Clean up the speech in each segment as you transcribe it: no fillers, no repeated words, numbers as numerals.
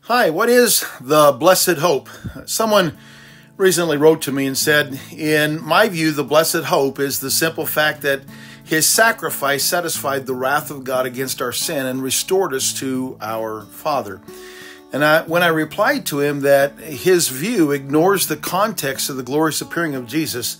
Hi, what is the blessed hope? Someone recently wrote to me and said, in my view, the blessed hope is the simple fact that his sacrifice satisfied the wrath of God against our sin and restored us to our Father. And when I replied to him that his view ignores the context of the glorious appearing of Jesus,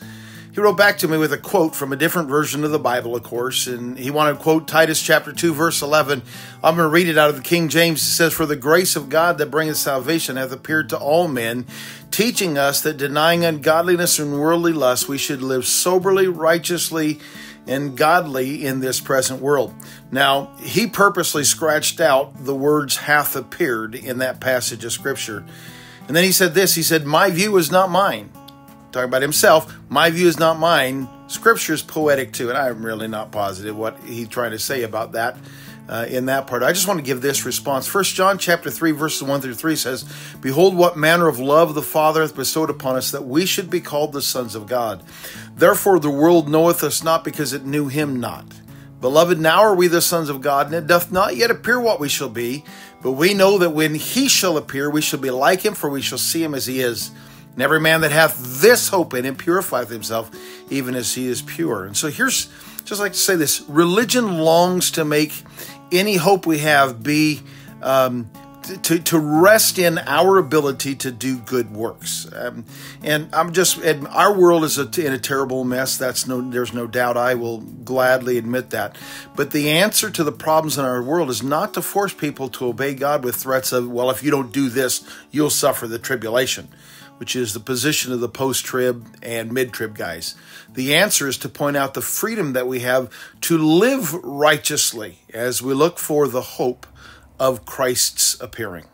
he wrote back to me with a quote from a different version of the Bible, of course, and he wanted to quote Titus chapter 2, verse 11. I'm going to read it out of the King James. It says, "For the grace of God that bringeth salvation hath appeared to all men, teaching us that denying ungodliness and worldly lust, we should live soberly, righteously, and godly in this present world." Now, he purposely scratched out the words "hath appeared" in that passage of Scripture. And then he said this, he said, "My view is not mine." Talking about himself, "My view is not mine. Scripture is poetic too." And I'm really not positive what he's trying to say about that in that part. I just want to give this response. 1 John chapter 3, verses 1 through 3 says, "Behold, what manner of love the Father hath bestowed upon us, that we should be called the sons of God. Therefore the world knoweth us not, because it knew him not. Beloved, now are we the sons of God, and it doth not yet appear what we shall be. But we know that when he shall appear, we shall be like him, for we shall see him as he is. And every man that hath this hope in him purifieth himself, even as he is pure." And so here's, just like to say this, religion longs to make any hope we have be to rest in our ability to do good works. And our world is in a terrible mess. There's no doubt. I will gladly admit that. But the answer to the problems in our world is not to force people to obey God with threats of, well, if you don't do this, you'll suffer the tribulation, which is the position of the post-trib and mid-trib guys. The answer is to point out the freedom that we have to live righteously as we look for the hope of Christ's appearing.